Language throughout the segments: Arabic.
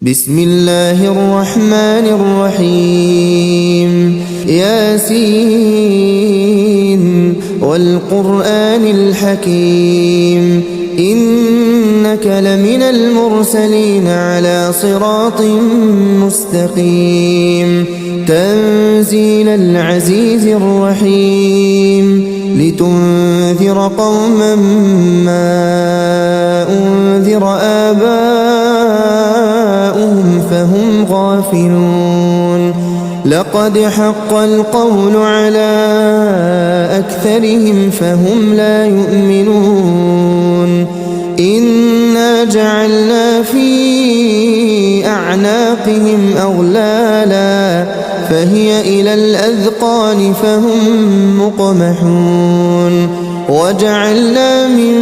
بسم الله الرحمن الرحيم ياسين والقرآن الحكيم إنك لمن المرسلين على صراط مستقيم تنزيل العزيز الرحيم لتنذر قوما ما أنذر آباؤهم فهم غافلون لقد حق القول على أكثرهم فهم لا يؤمنون إنا جعلنا في أعناقهم أغلالا فهي إلى الأذقان فهم مقمحون وجعلنا من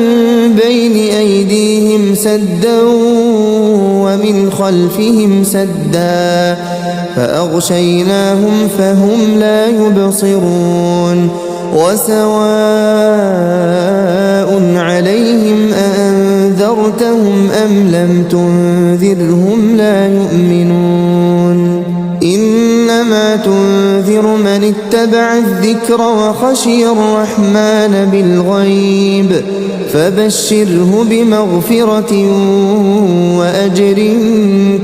بين أيديهم سدا ومن خلفهم سدا فأغشيناهم فهم لا يبصرون وسواء عليهم أأنذرتهم أم لم تنذرهم لا يؤمنون إنما تنذر من اتبع الذكر وخشي الرحمن بالغيب فبشره بمغفرة وأجر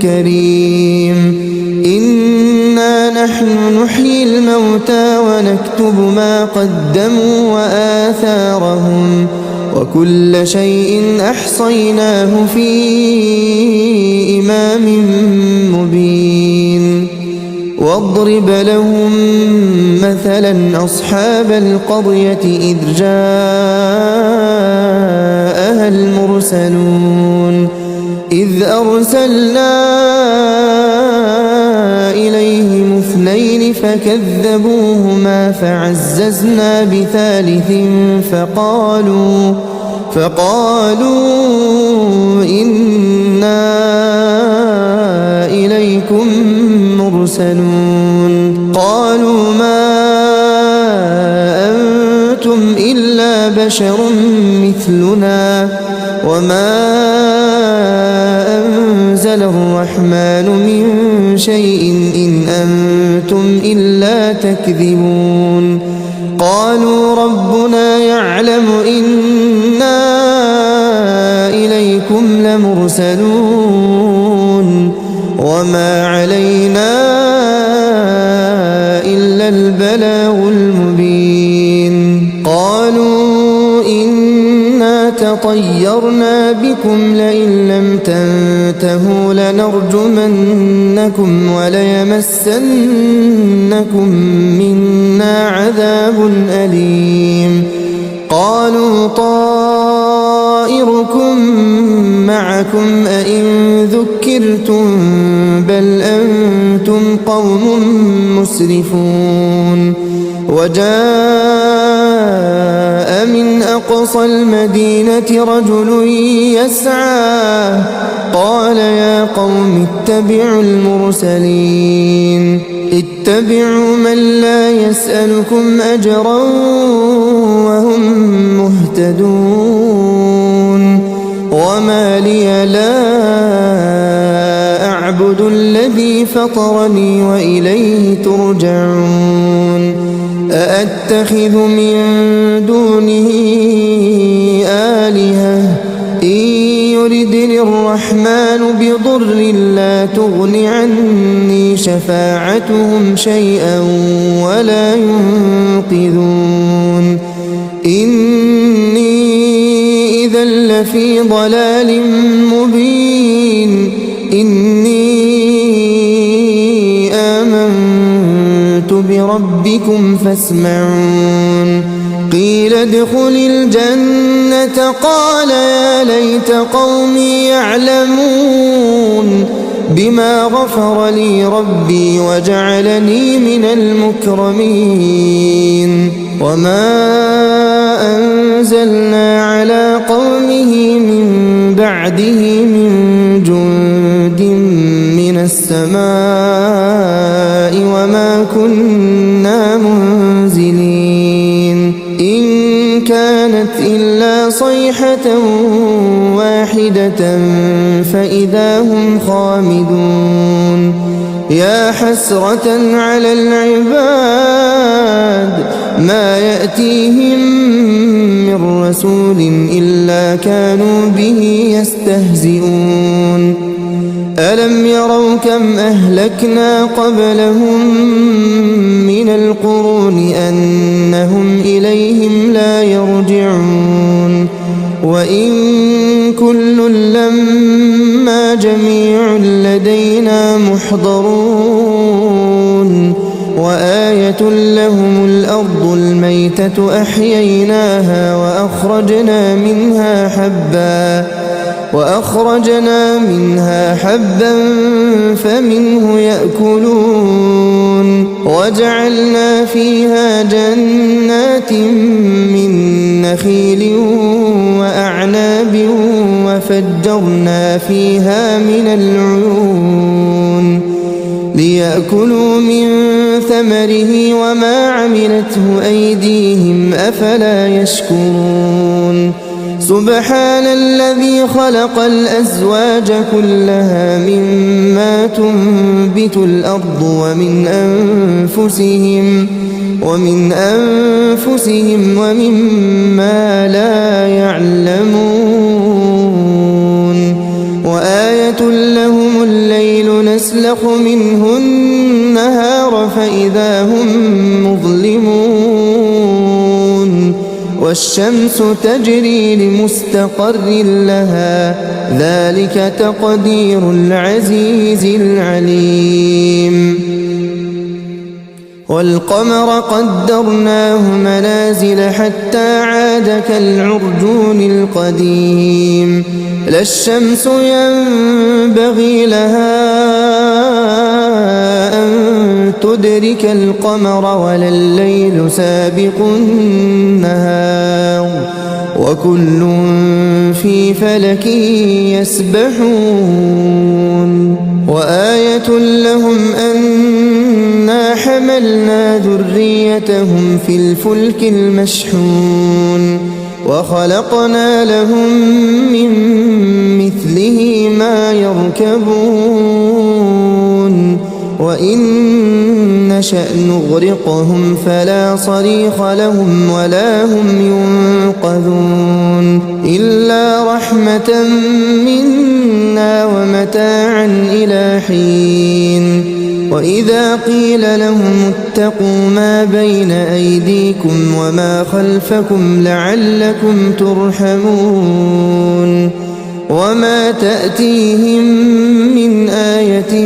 كريم إنا نحن نحيي الموتى ونكتب ما قدموا وآثارهم وكل شيء أحصيناه في إمام مبين واضرب لهم مثلا أصحاب القرية إذ جاءها المرسلون إذ أرسلنا إليهم اثنين فكذبوهما فعززنا بثالث فقالوا إنا إليكم مرسلون قالوا ما أنتم إلا بشر مثلنا وما أنزل الرحمن من شيء إن أنتم إلا تكذبون قالوا ربنا يعلم إنا إليكم لمرسلون وما علينا إلا البلاغ المبين قالوا إنا تطيرنا بكم لئن لم تنتهوا لنرجمنكم وليمسنكم منا عذاب أليم قالوا طائركم معكم أئن ذكرتم بل أنتم قوم مسرفون وجاء من أقصى المدينة رجل يسعى قال يا قوم اتبعوا المرسلين اتبعوا من لا يسألكم أجرا وهم مهتدون وما لي لا أعبد الذي فطرني وإليه ترجعون أأتخذ من دونه آلهة إن يردني الرحمن بضر لا تغن عني شفاعتهم شيئا ولا ينقذون إني إذا لفي ضلال مبين إني آمنت بربكم فاسمعون قيل ادخل الجنة قال يا ليت قومي يعلمون بما غفر لي ربي وجعلني من المكرمين وما أنزلنا على قومه من بعده من جند من السماء وما كنا منزلين إن كانت إلا صيحة واحدة واحدة فإذا هم خامدون يا حسرة على العباد ما يأتيهم من رسول إلا كانوا به يستهزئون ألم يروا كم أهلكنا قبلهم من القرون أنهم إليهم لا يرجعون وإن كل لما جميع لدينا محضرون وآية لهم الأرض الميتة أحييناها وأخرجنا منها حبا فمنه يأكلون وجعلنا فيها جنات من نخيل وأعناب وفجرنا فيها من العيون ليأكلوا من ثمره وما عملته أيديهم أفلا يشكرون سبحان الذي خلق الأزواج كلها مما تنبت الأرض ومن أنفسهم ومما لا يعلمون وآية لهم الليل نسلخ منه النهار فإذا هم مظلمون والشمس تجري لمستقر لها ذلك تقدير العزيز العليم والقمر قدرناه منازل حتى عاد كالعرجون القديم لا الشمس ينبغي لها أن تدرك القمر ولا الليل سابق النهار وكل في فلك يسبحون وآية لهم أنا حملنا ذريتهم في الفلك المشحون وخلقنا لهم من مثله ما يركبون وإن نشأ نغرقهم فلا صريخ لهم ولا هم ينقذون إلا رحمة منا ومتاعا إلى حين وإذا قيل لهم اتقوا ما بين أيديكم وما خلفكم لعلكم ترحمون وما تأتيهم من آية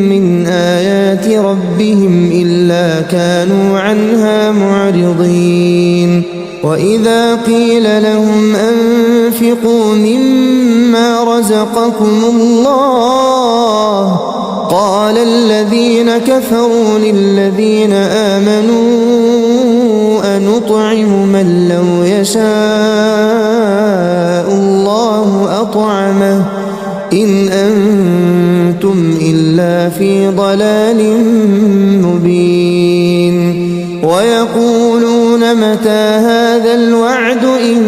من آيات ربهم إلا كانوا عنها معرضين وإذا قيل لهم أنفقوا مما رزقكم الله قال الذين كفروا للذين آمنوا أنطعم من لو يشاء الله أطعمه إن أنتم إلا في ضلال مبين ويقولون متى هذا الوعد إن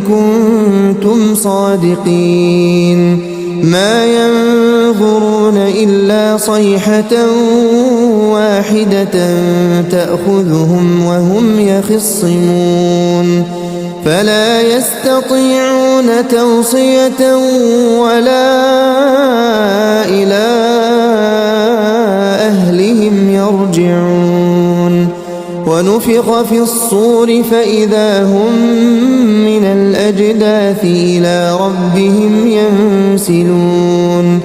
كنتم صادقين ما ينظرون إلا صيحة واحدة تأخذهم وهم يخصمون فلا يستطيعون توصية ولا إلى أهلهم يرجعون ونفخ في الصور فإذا هم من الأجداث إلى ربهم ينسلون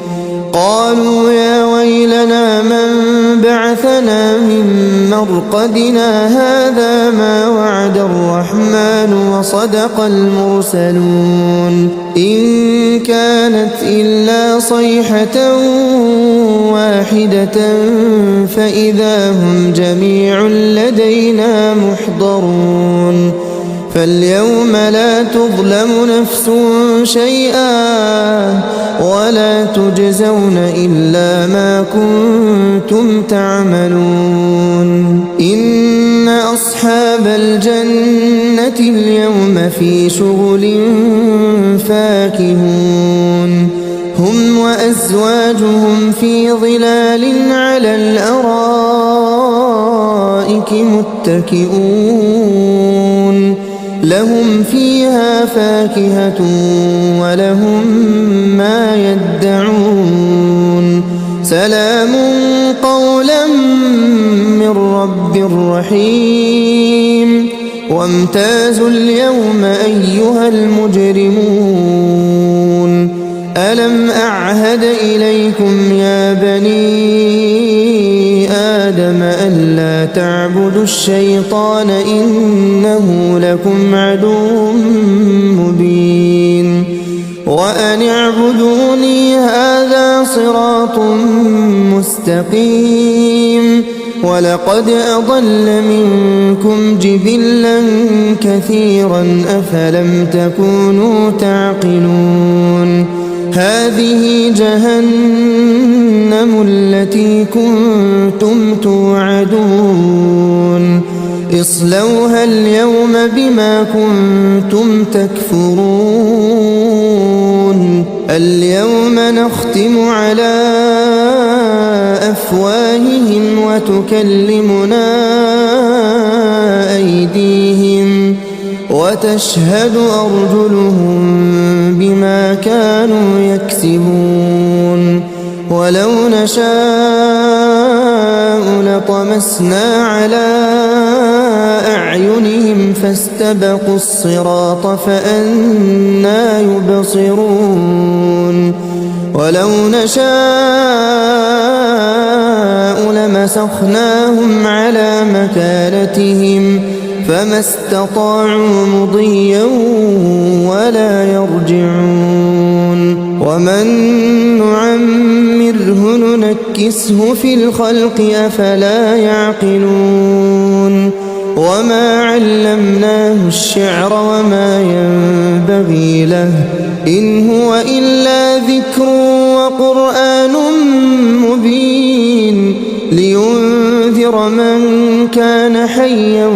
قالوا يا ويلنا من بعثنا من مرقدنا هذا ما وعد الرحمن وصدق المرسلون إن كانت إلا صيحة واحدة فإذا هم جميع لدينا محضرون فاليوم لا تظلم نفس شيئا ولا تجزون إلا ما كنتم تعملون إن أصحاب الجنة اليوم في شغل فاكهون هم وأزواجهم في ظلال على الأرائك متكئون لهم فيها فاكهة ولهم ما يدعون سلام قولا من رب رحيم وامتازوا اليوم أيها المجرمون ألم أعهد إليكم يا بني آدم ألا تعبدوا الشيطان إنه لكم عدو مبين وأن اعبدوني هذا صراط مستقيم ولقد أضل منكم جبلا كثيرا أفلم تكونوا تعقلون هذه جهنم التي كنتم توعدون اصلوها اليوم بما كنتم تكفرون اليوم نختم على أفواههم وتكلمنا أيديهم وتشهد أرجلهم بما كانوا يكسبون ولو نشاء لطمسنا على أعينهم فاستبقوا الصراط فأنى يبصرون ولو نشاء لمسخناهم على مكانتهم فما استطاعوا مضيا ولا يرجعون ومن نعمره ننكسه في الخلق أفلا يعقلون وما علمناه الشعر وما ينبغي له إن هو إلا ذكر وقرآن مبين لينذر من كان حيا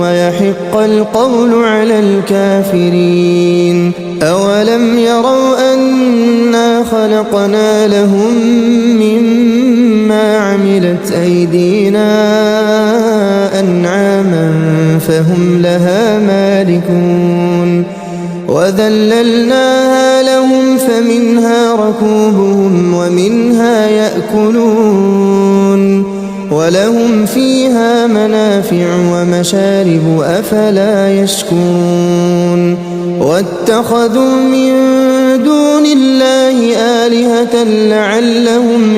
ويحق القول على الكافرين أولم يروا أنا خلقنا لهم مما عملت أيدينا أنعاما فهم لها مالكون وذللناها لهم فمنها ركوبهم ومنها يأكلون ولهم فيها منافع ومشارب أفلا يشكرون واتخذوا من دون الله آلهة لعلهم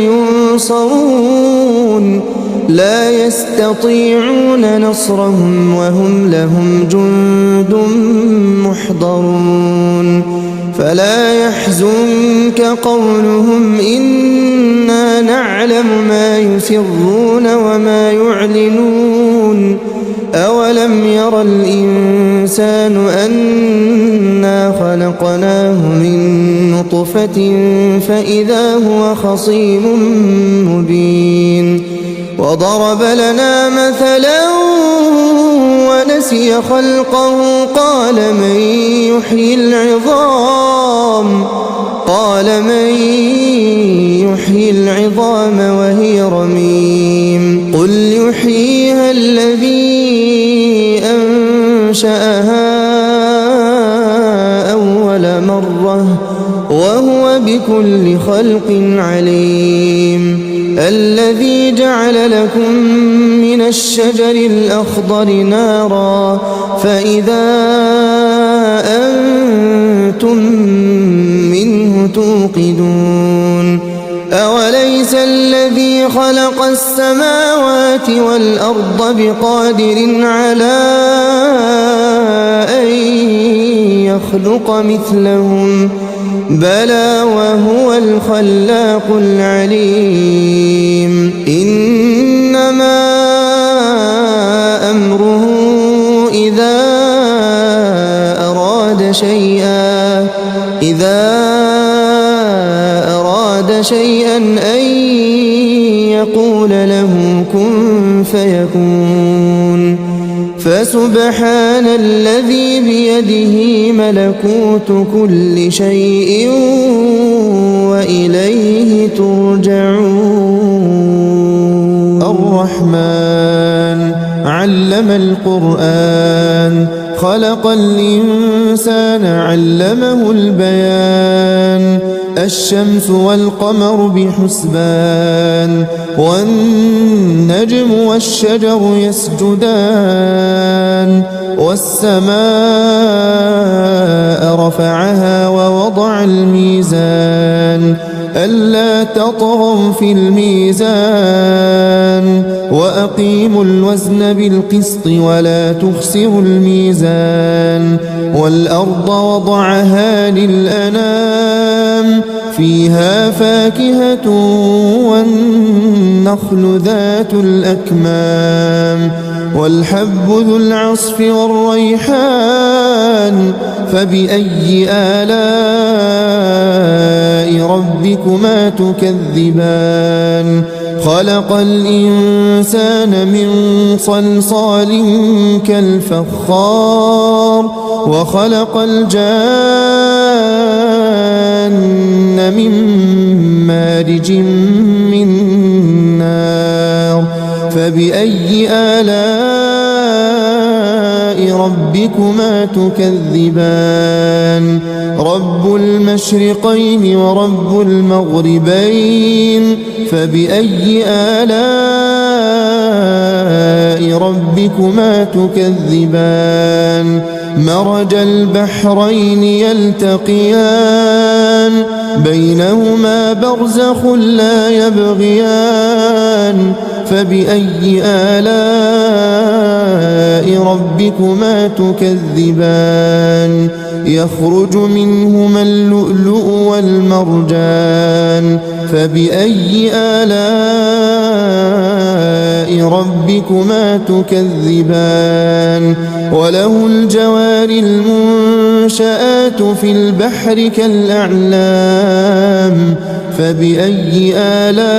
ينصرون لا يستطيعون نصرهم وهم لهم جند محضرون فلا يحزنك قولهم إنا نعلم ما يسرون وما يعلنون أولم ير الإنسان أنا خلقناه من نطفة فإذا هو خصيم مبين وضرب لنا مثلا ونسي خلقه قال من يحيي العظام وهي رميم قل يحييها الذي أنشأها أول مرة وهو بكل خلق عليم الذي جعل لكم من الشجر الأخضر نارا فإذا أنتم منه توقدون أوليس الذي خلق السماوات والأرض بقادر على أن يخلق مثلهم بلى وهو الخلاق العليم إنما أمره إذا أراد شيئا أن يقول له كن فيكون فسبحان الذي بيده ملكوت كل شيء وإليه ترجعون. الرحمن علم القرآن خلق الإنسان علمه البيان الشمس والقمر بحسبان والنجم والشجر يسجدان والسماء رفعها ووضع الميزان ألا تطغوا في الميزان وأقيموا الوزن بالقسط ولا تخسروا الميزان والأرض وضعها للأنام فيها فاكهة والنخل ذات الأكمام والحب ذو العصف والريحان فبأي آلاء ربكما تكذبان خلق الإنسان من صلصال كالفخار وخلق الجان من مارج من نار فبأي آلاء ربكما تكذبان رب المشرقين ورب المغربين فبأي آلاء ربكما تكذبان مرج البحرين يلتقيان بينهما برزخ لا يبغيان فبأي آلاء ربكما تكذبان يخرج منهما اللؤلؤ والمرجان فبأي آلاء ربكما تكذبان وله الجوار المنشآت في البحر كالأعلام فبأي آلاء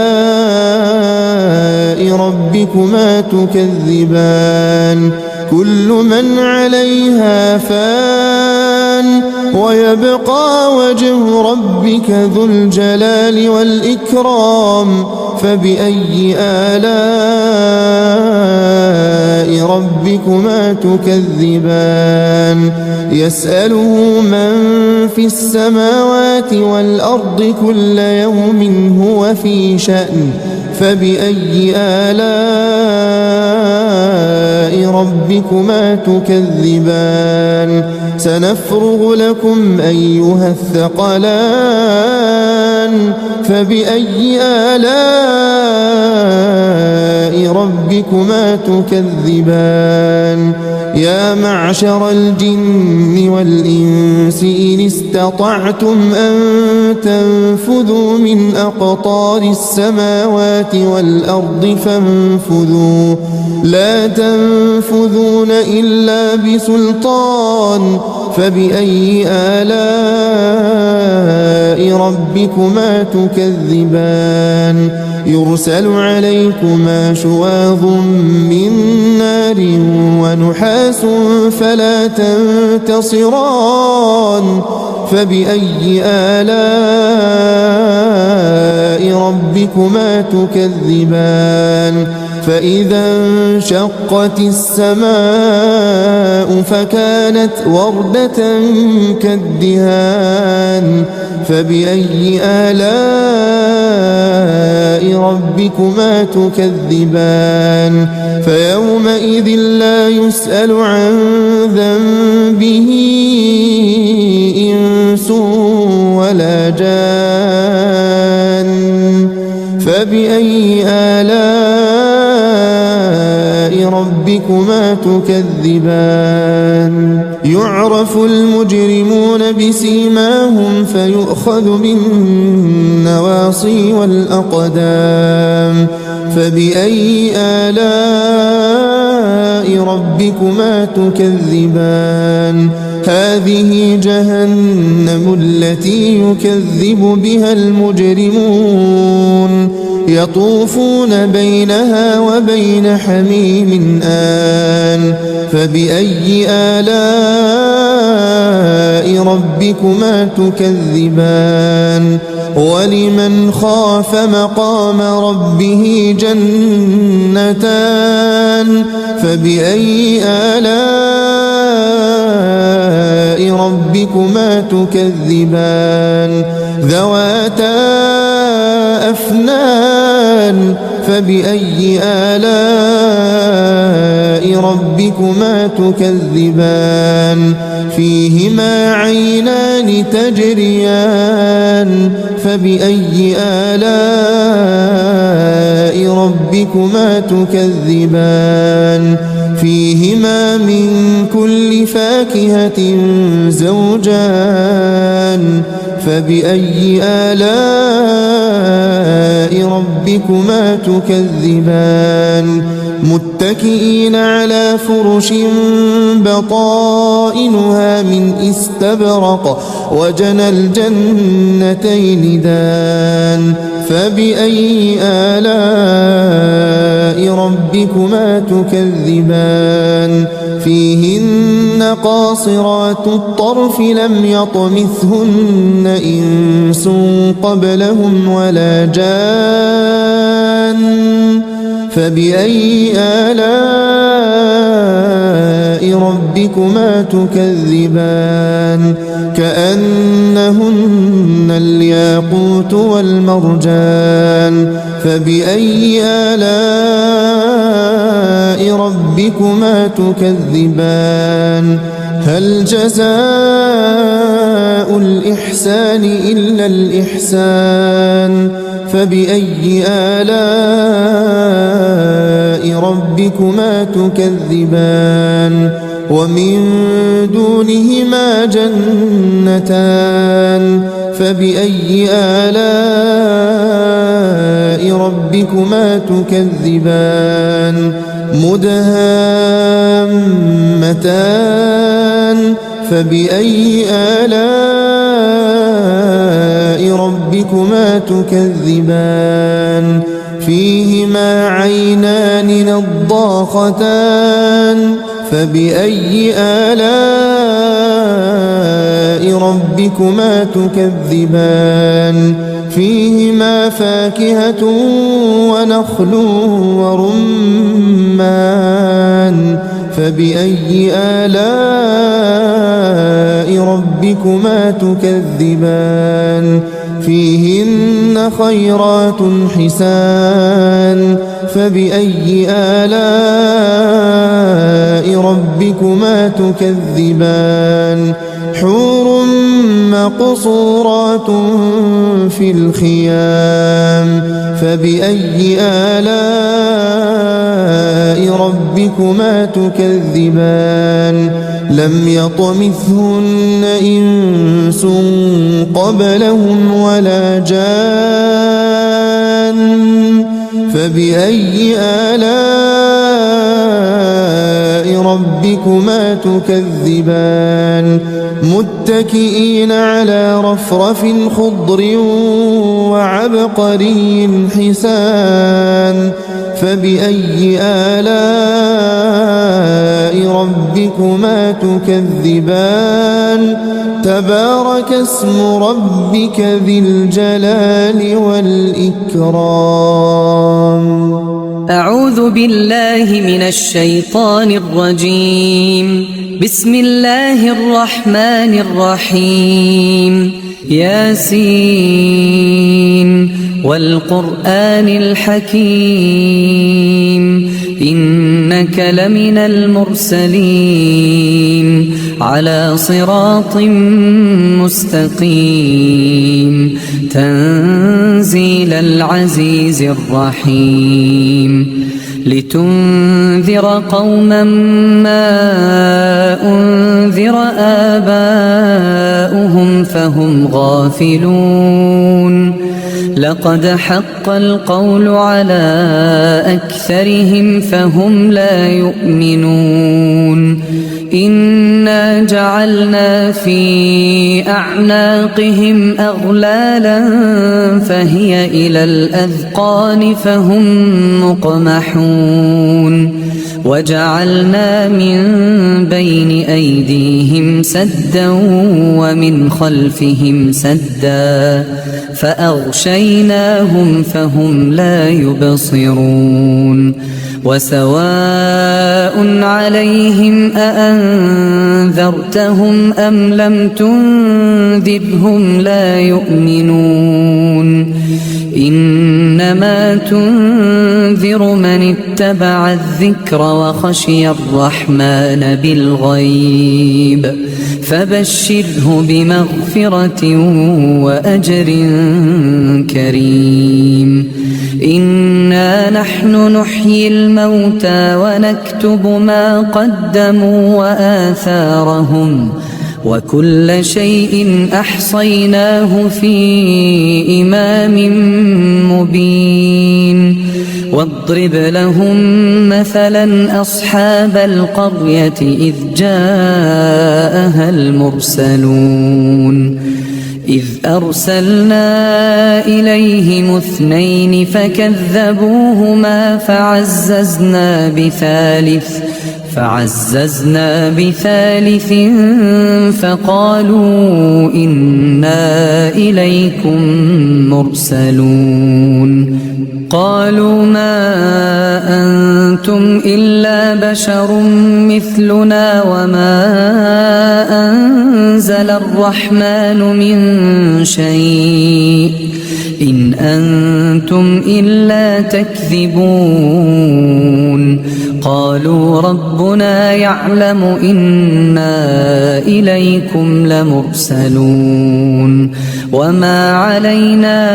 ربكما تكذبان كل من عليها فان ويبقى وجه ربك ذو الجلال والإكرام فبأي آلاء ربكما تكذبان يسأله من في السماوات والأرض كل يوم هو في شأن فبأي آلاء ربكما تكذبان سنفرغ لكم أيها الثقلان فبأي آلاء ربكما تكذبان يا معشر الجن والإنس إن استطعتم أن تنفذوا من أقطار السماوات والأرض فانفذوا لا تنفذون إلا بسلطان فبأي آلاء ربكما تكذبان يرسل عليكما شواظ من نار ونحاس فلا تنتصران فبأي آلاء ربكما تكذبان فإذا انشقت السماء فكانت وردة كالدهان فبأي آلاء ربكما تكذبان فيومئذ لا يسأل عن ذنبه إنس ولا جان فبأي آلاء ربكما تكذبان يعرف المجرمون بسيماهم فيؤخذ بالنواصي والأقدام فبأي آلاء ربكما تكذبان هذه جهنم التي يكذب بها المجرمون يطوفون بينها وبين حميم آن فبأي آلاء ربكما تكذبان ولمن خاف مقام ربه جنتان فبأي آلاء ربكما تكذبان ذواتا أفنان فبأي آلاء ربكما تكذبان فيهما عينان تجريان فبأي آلاء ربكما تكذبان فيهما من كل فاكهة زوجان فبأي آلاء ربكما تكذبان متكئين على فرش بطائنها من استبرق وجنى الجنتين دان فبأي آلاء ربكما تكذبان فيهن قاصرات الطرف لم يطمثهن إنس قبلهم ولا جان فبأي آلاء ربكما تكذبان كأنهن الياقوت والمرجان فبأي آلاء ربكما تكذبان هل جزاء الإحسان إلا الإحسان فبأي آلاء ربكما تكذبان ومن دونهما جنتان فبأي آلاء ربكما تكذبان مدهامتان فبأي آلاء ربكما تكذبان فيهما عينان نضاختان فبأي آلاء ربكما تكذبان فيهما فاكهة ونخل ورمان فبأي آلاء ربكما تكذبان فيهن خيرات حسان فبأي آلاء ربكما تكذبان حور مقصورات في الخيام فبأي آلاء ربكما تكذبان لم يطمثهن إنس قبلهم ولا جان فبأي آلاء ربكما تكذبان متكئين على رفرف خضر وعبقري حسان فبأي آلاء ربكما تكذبان تبارك اسم ربك ذي الجلال والإكرام أعوذ بالله من الشيطان الرجيم بسم الله الرحمن الرحيم ياسين والقرآن الحكيم إنك لمن المرسلين على صراط مستقيم تنزيل العزيز الرحيم لتنذر قوما ما أنذر آباؤهم فهم غافلون لقد حق القول على أكثرهم فهم لا يؤمنون إنا جعلنا في أعناقهم أغلالا فهي إلى الأذقان فهم مقمحون وجعلنا من بين أيديهم سدا ومن خلفهم سدا فأغشيناهم فهم لا يبصرون وسواء عليهم أأنذرتهم أم لم تنذرهم لا يؤمنون إنما تنذر من اتبع الذكر وخشي الرحمن بالغيب فبشره بمغفرة وأجر كريم إنا نحن نحيي الموتى ونكتب ما قدموا وآثارهم وكل شيء أحصيناه في إمام مبين واضرب لهم مثلا أصحاب القرية إذ جاءها المرسلون إذ أرسلنا إليهم 2 فكذبوهما فعززنا بثالث فقالوا إنا إليكم مرسلون قالوا ما أنتم إلا بشر مثلنا وما أنزل الرحمن من شيء إن أنتم إلا تكذبون قالوا ربنا يعلم إنا إليكم لمرسلون وما علينا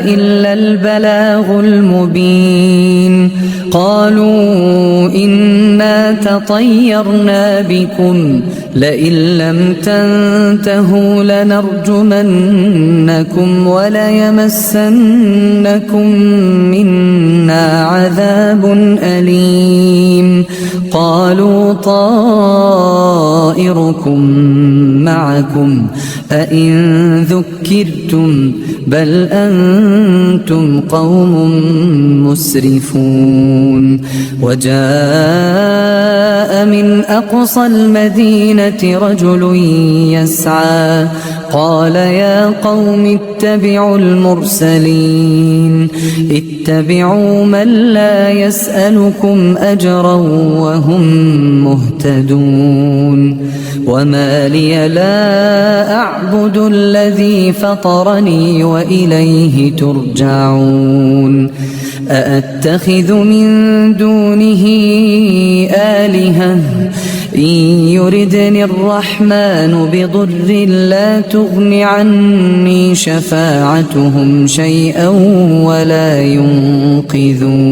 إلا البلاغ المبين قالوا إنا تطيرنا بكم لئن لم تنتهوا لنرجمنكم وليمسنكم منا عذاب أليم قالوا طائركم معكم أئن ذكرتم بل أنتم قوم مسرفون وجاء من أقصى المدينة رجل يسعى قال يا قوم اتبعوا المرسلين اتبعوا من لا يسألكم أجرا وهم مهتدون وما لي لا أعبد الذي فطرني وإليه ترجعون أأتخذ من دونه آلهة إن يردني الرحمن بضر لا تغن عني شفاعتهم شيئا ولا ينقذون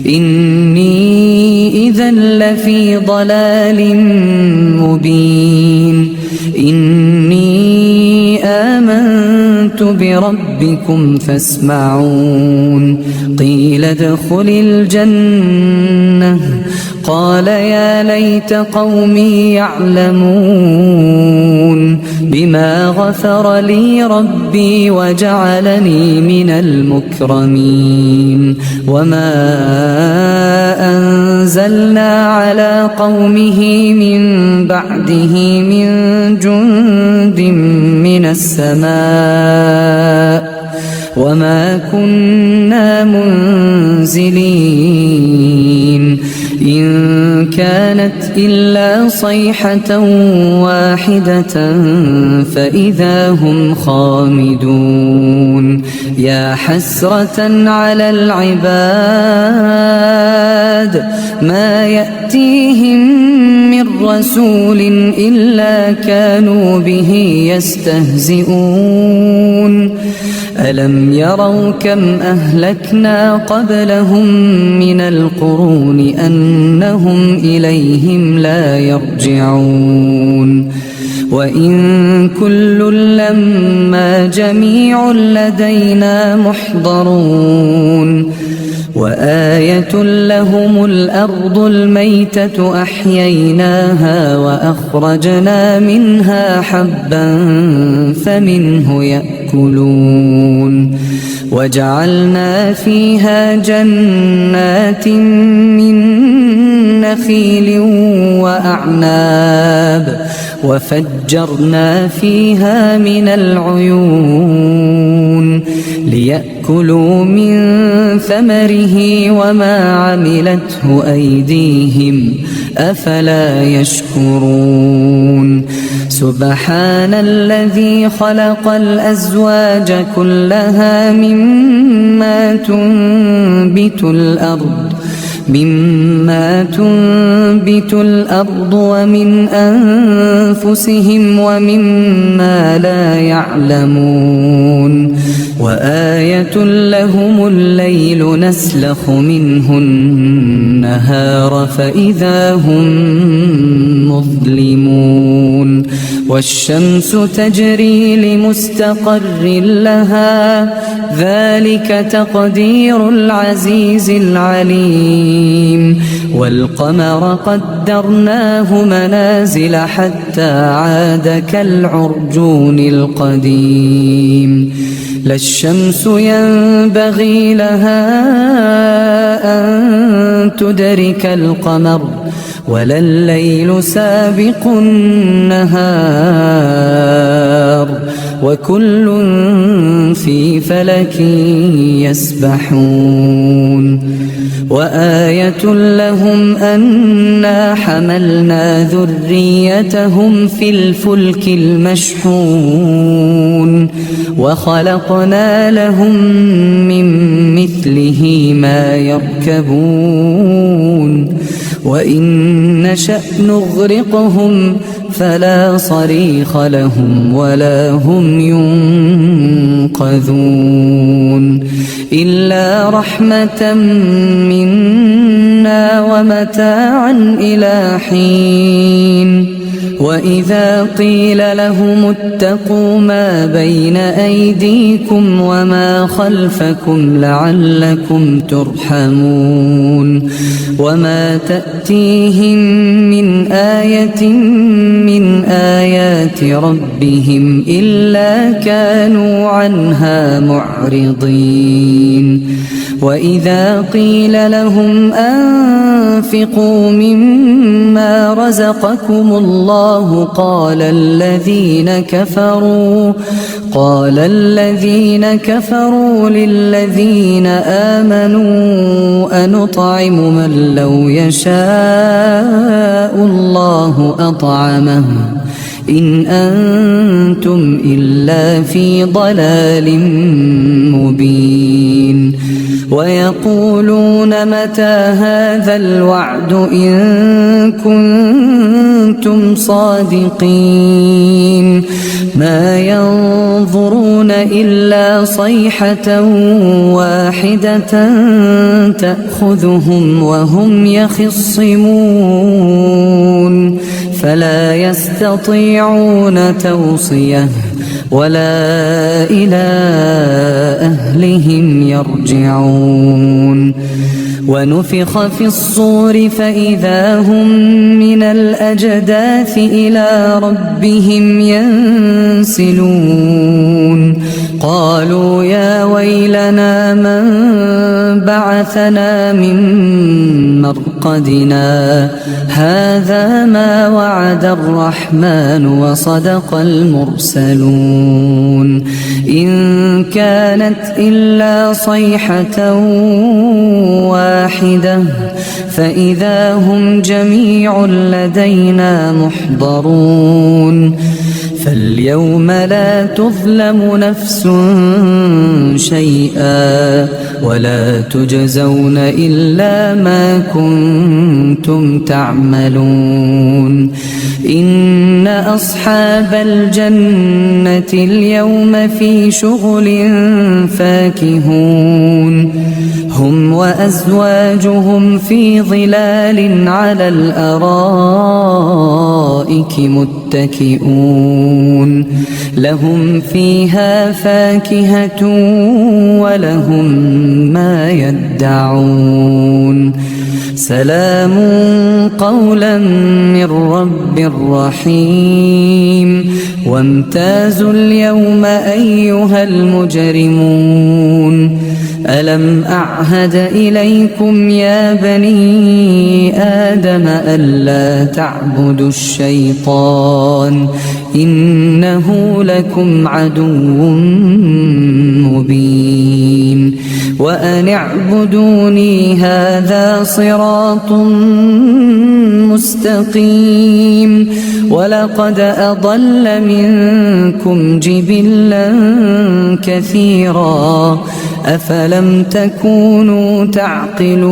إني إذا لفي ضلال مبين إني آمنت بربكم فاسمعون قيل ادخل الجنة قال يا ليت قومي يعلمون بما غفر لي ربي وجعلني من المكرمين وما أنزلنا على قومه من بعده من جند من السماء وما كنا منزلين إن كانت إلا صيحة واحدة فإذا هم خامدون يا حسرة على العباد ما يأتيهم من رسول إلا كانوا به يستهزئون ألم يروا كم أهلكنا قبلهم من القرون أنهم إليهم لا يرجعون وإن كل لما جميع لدينا محضرون وآية لهم الأرض الميتة أحييناها وأخرجنا منها حبا فمنه يأكلون وجعلنا فيها جنات من نخيل وأعناب وفجرنا فيها من العيون ليأكلوا من ثمره وما عملته أيديهم أفلا يشكرون سبحان الذي خلق الأزواج كلها مما تنبت الأرض ومن أنفسهم ومما لا يعلمون وآية لهم الليل نسلخ منه النهار فإذا هم مظلمون والشمس تجري لمستقر لها ذلك تقدير العزيز العليم والقمر قدرناه منازل حتى عاد كالعرجون القديم لا الشمس ينبغي لها أن تدرك القمر ولا الليل سابق النهار وكل في فلك يسبحون وآية لهم أنا حملنا ذريتهم في الفلك المشحون وخلقنا لهم من مثله ما يركبون وإن نشأ نغرقهم فلا صريخ لهم ولا هم ينقذون إلا رحمة منا ومتاعا إلى حين وإذا قيل لهم اتقوا ما بين أيديكم وما خلفكم لعلكم ترحمون وما تأتيهم من آية من آيات ربهم إلا كانوا عنها معرضين وإذا قيل لهم أنفقوا مما رزقكم الله قال الذين كفروا للذين آمنوا أنطعم من لو يشاء الله أطعمه إن أنتم إلا في ضلال مبين ويقولون متى هذا الوعد إن كنتم صادقين ما ينظرون إلا صيحة واحدة تأخذهم وهم يخصمون فلا يستطيعون توصية ولا إلى أهلهم يرجعون ونفخ في الصور فإذا هم من الأجداث إلى ربهم ينسلون قالوا يا ويلنا من بعثنا من مرقدنا هذا ما وعد الرحمن وصدق المرسلون إن كانت إلا صيحة واحدة فإذا هم جميع لدينا محضرون فاليوم لا تظلم نفس شيئا ولا تجزون إلا ما كنتم تعملون إن أصحاب الجنة اليوم في شغل فاكهون هم وأزواجهم في ظلال على الأرائك متكئون لهم فيها فاكهة ولهم ما يدعون سلام قولا من رب رحيم وامتازوا اليوم أيها المجرمون ألم أعهد إليكم يا بني آدم ألا تعبدوا الشيطان إنه لكم عدو مبين وأن اعبدوني هذا صراط مستقيم ولقد أضل منكم جبلا كثيرا أفلم تكونوا تعقلون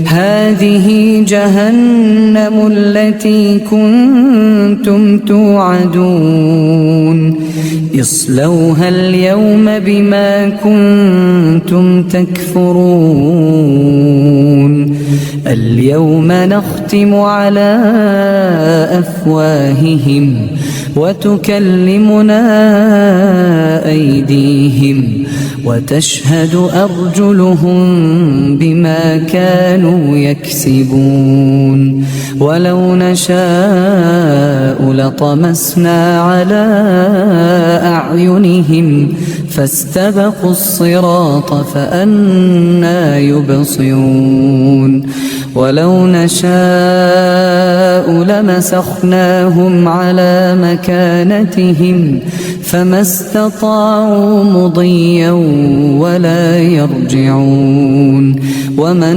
هذه جهنم التي كنتم توعدون اصلوها اليوم بما كنتم تكفرون اليوم نختم على أفواههم وتكلمنا أيديهم وتشهد أرجلهم بما كانوا يكسبون ولو نشاء لطمسنا على أعينهم فاستبقوا الصراط فأنى يبصرون ولو نشاء لمسخناهم على مكانتهم فما استطاعوا مضيا ولا يرجعون ومن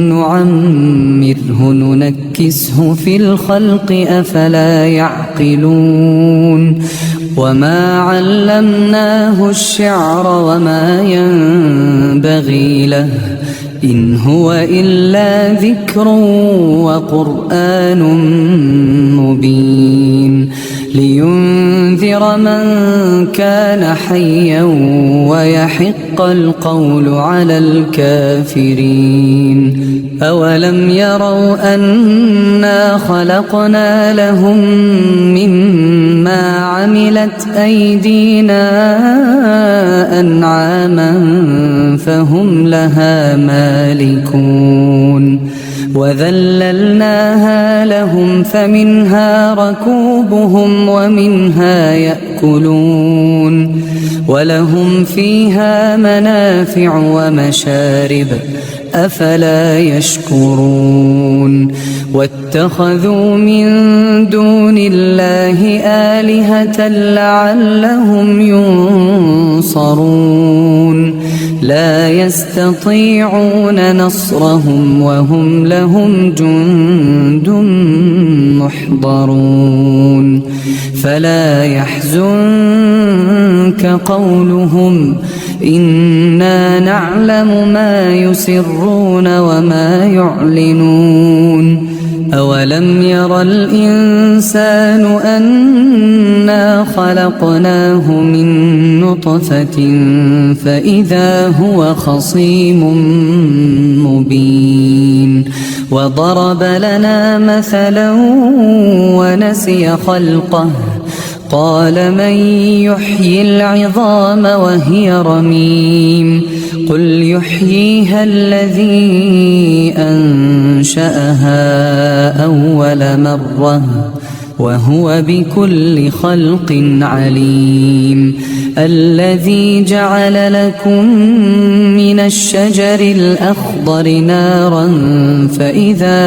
نعمره ننكسه في الخلق أفلا يعقلون وما علمناه الشعر وما ينبغي له إن هو إلا ذكر وقرآن مبين لينذر من كان حيا ويحق القول على الكافرين أولم يروا أنا خلقنا لهم مما عملت أيدينا أنعاما فهم لها مالكون وذللناها لهم فمنها ركوبهم ومنها يأكلون ولهم فيها منافع ومشارب أفلا يشكرون واتخذوا من دون الله آلهة لعلهم ينصرون لا يستطيعون نصرهم وهم لهم جند محضرون فلا يحزنك قولهم إنا نعلم ما يسرون وما يعلنون أولم ير الإنسان أنا خلقناه من نطفة فإذا هو خصيم مبين وضرب لنا مثلا ونسي خلقه قال من يحيي العظام وهي رميم قل يحييها الذي أنشأها أول مرة وهو بكل خلق عليم الذي جعل لكم من الشجر الأخضر نارا فإذا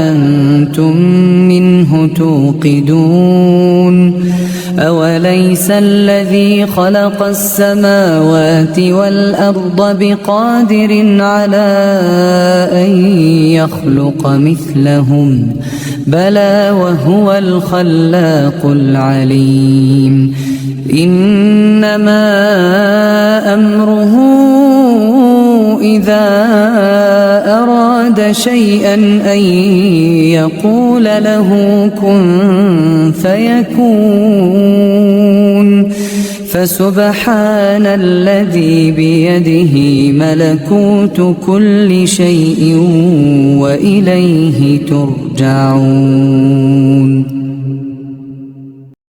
أنتم منه توقدون أوليس الذي خلق السماوات والأرض بقادر على أن يخلق مثلهم بلى وهو الخلاق العليم إنما أمره إذا أراد شيئا أن يقول له كن فيكون فسبحان الذي بيده ملكوت كل شيء وإليه ترجعون.